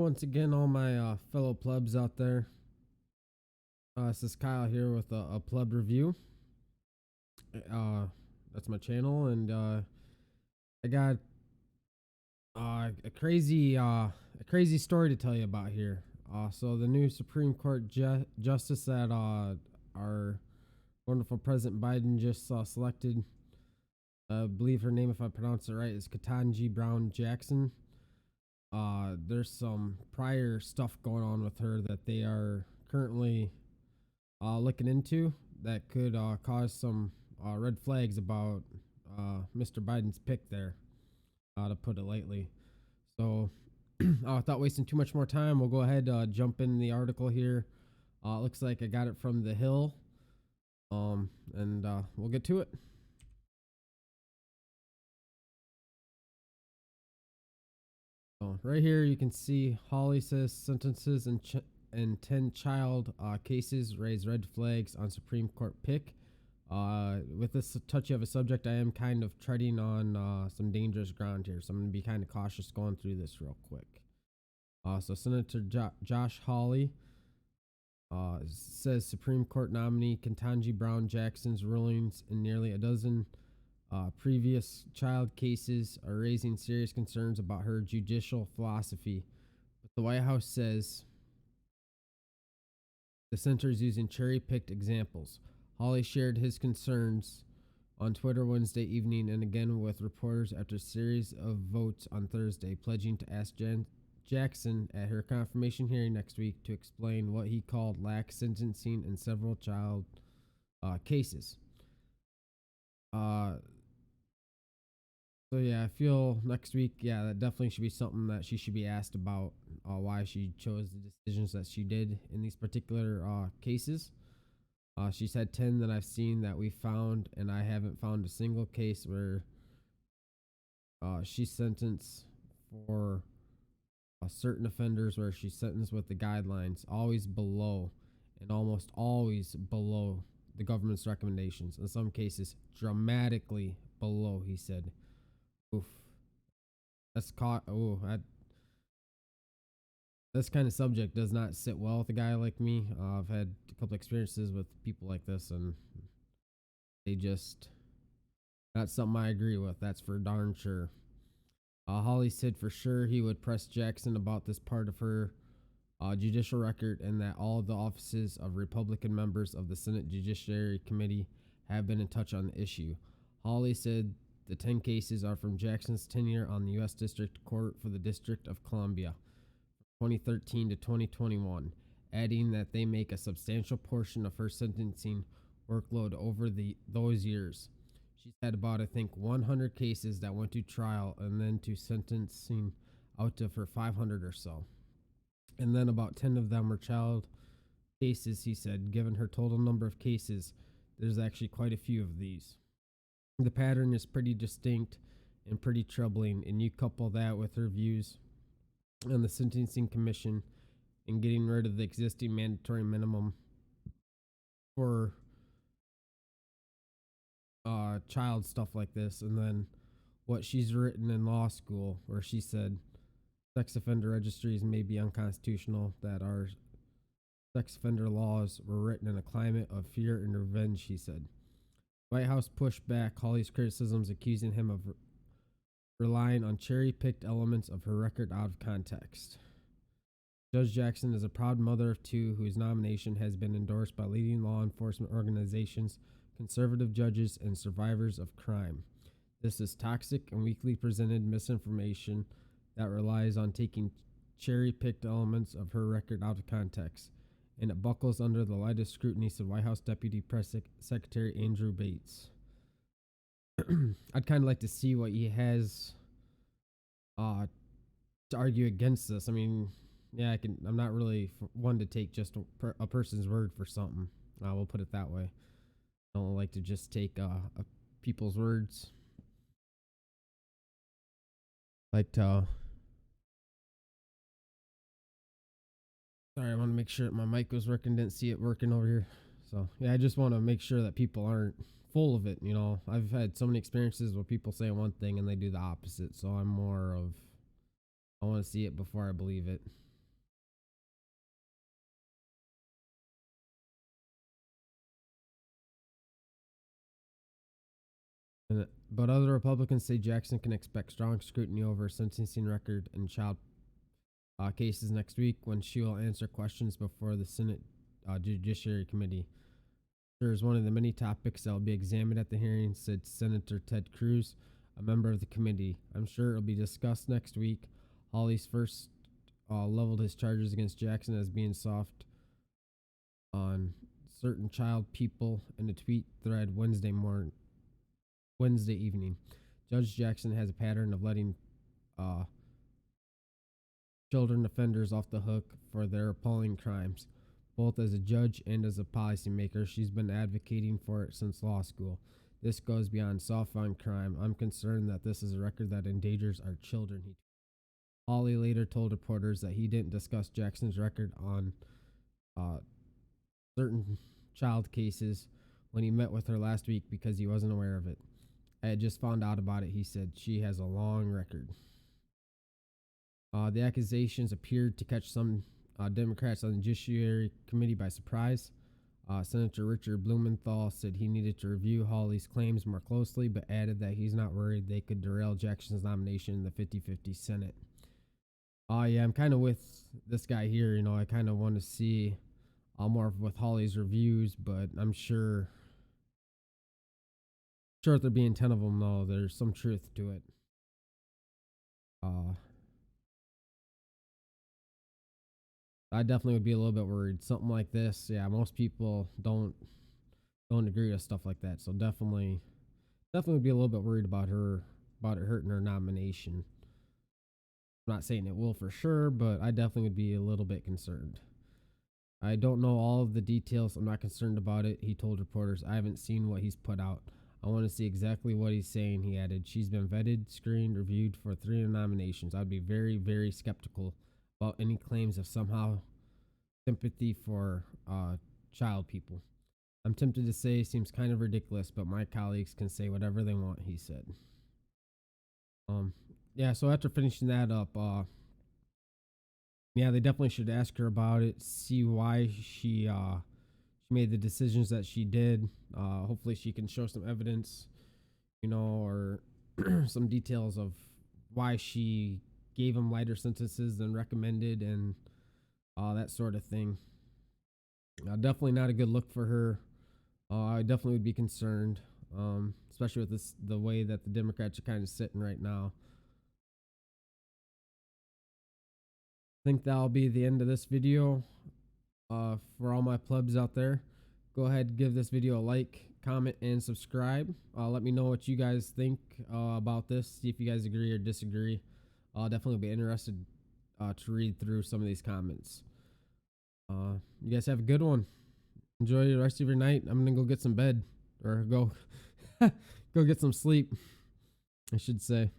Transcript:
once again, all my fellow plebs out there. This is Kyle here with a pleb review. Uh, that's my channel, and I got a crazy story to tell you about here. So the new Supreme Court justice that our wonderful President Biden just selected, I believe her name, if I pronounce it right, is Ketanji Brown Jackson. There's some prior stuff going on with her that they are currently looking into that could cause some red flags about Mr. Biden's pick there, to put it lightly. So, without wasting too much more time, we'll go ahead jump in the article here. Looks like I got it from The Hill, and we'll get to it. So right here you can see Hawley says sentences and 10 child cases raise red flags on Supreme Court pick. With this touchy of a subject, I am kind of treading on some dangerous ground here, so I'm going to be kind of cautious going through this real quick. So Senator Josh Hawley says Supreme Court nominee Ketanji Brown Jackson's rulings in nearly a dozen previous child cases are raising serious concerns about her judicial philosophy. But the White House says the center is using cherry-picked examples. Hawley shared his concerns on Twitter Wednesday evening and again with reporters after a series of votes on Thursday, pledging to ask Jackson at her confirmation hearing next week to explain what he called lax sentencing in several child cases. So yeah, I feel next week, that definitely should be something that she should be asked about, why she chose the decisions that she did in these particular cases. She said 10 that I've seen that we found, and I haven't found a single case where she's sentenced for certain offenders where she's sentenced with the guidelines always below, and almost always below the government's recommendations. In some cases, dramatically below, he said. Oof. This kind of subject does not sit well with a guy like me. I've had a couple experiences with people like this, and they just not something I agree with. That's for darn sure. Hawley said for sure he would press Jackson about this part of her judicial record, and that all of the offices of Republican members of the Senate Judiciary Committee have been in touch on the issue. Hawley said the 10 cases are from Jackson's tenure on the U.S. District Court for the District of Columbia, 2013 to 2021, adding that they make a substantial portion of her sentencing workload over those years. She's had about, I think, 100 cases that went to trial and then to sentencing out of her 500 or so. And then about 10 of them were child cases, he said. Given her total number of cases, there's actually quite a few of these. The pattern is pretty distinct and pretty troubling, and you couple that with her views on the Sentencing Commission and getting rid of the existing mandatory minimum for child stuff like this, and then what she's written in law school, where she said sex offender registries may be unconstitutional, that our sex offender laws were written in a climate of fear and revenge, she said. White House pushed back Hawley's criticisms, accusing him of relying on cherry-picked elements of her record out of context. Judge Jackson is a proud mother of two whose nomination has been endorsed by leading law enforcement organizations, conservative judges, and survivors of crime. This is toxic and weakly presented misinformation that relies on taking cherry-picked elements of her record out of context, and it buckles under the lightest scrutiny, said White House Deputy Press Secretary Andrew Bates. I'd kind of like to see what he has to argue against this. I mean, I'm not really one to take just a person's word for something. We'll put it that way. I don't like to just take people's words. Sorry, I want to make sure that my mic was working. Didn't see it working over here. So, I just want to make sure that people aren't full of it. I've had so many experiences where people say one thing and they do the opposite. So I'm more of, I want to see it before I believe it. But other Republicans say Jackson can expect strong scrutiny over her sentencing record in child cases next week when she will answer questions before the Senate Judiciary Committee. Sure is one of the many topics that will be examined at the hearing, said Senator Ted Cruz, a member of the committee. I'm sure it will be discussed next week. Hawley's first leveled his charges against Jackson as being soft on certain child people in a tweet thread Wednesday evening. Judge Jackson has a pattern of letting children offenders off the hook for their appalling crimes. Both as a judge and as a policymaker, she's been advocating for it since law school. This goes beyond soft on crime. I'm concerned that this is a record that endangers our children. Hawley later told reporters that he didn't discuss Jackson's record on certain child cases when he met with her last week because he wasn't aware of it. I had just found out about it, he said. She has a long record. The accusations appeared to catch some Democrats on the Judiciary Committee by surprise. Senator Richard Blumenthal said he needed to review Hawley's claims more closely, but added that he's not worried they could derail Jackson's nomination in the 50-50 Senate. Yeah, I'm kind of with this guy here. You know, I kind of want to see more with Hawley's reviews, but I'm sure if there being 10 of them, though, there's some truth to it. I definitely would be a little bit worried. Something like this, yeah, most people don't agree with stuff like that. So definitely would be a little bit worried about it hurting her nomination. I'm not saying it will for sure, but I definitely would be a little bit concerned. I don't know all of the details. I'm not concerned about it, he told reporters. I haven't seen what he's put out. I want to see exactly what he's saying, he added. She's been vetted, screened, reviewed for 3 nominations. I'd be very, very skeptical about any claims of somehow sympathy for child people. I'm tempted to say seems kind of ridiculous, but my colleagues can say whatever they want, he said. Yeah, so after finishing that up, yeah, they definitely should ask her about it, see why she made the decisions that she did. Hopefully she can show some evidence, you know, or some details of why she gave him lighter sentences than recommended and that sort of thing. Definitely not a good look for her. I definitely would be concerned, especially with the way that the Democrats are kind of sitting right now. I think that'll be the end of this video. For all my plebs out there, go ahead and give this video a like, comment, and subscribe. Let me know what you guys think about this. See if you guys agree or disagree. I'll definitely be interested to read through some of these comments. You guys have a good one. Enjoy the rest of your night. I'm gonna go get some bed, or go get some sleep, I should say.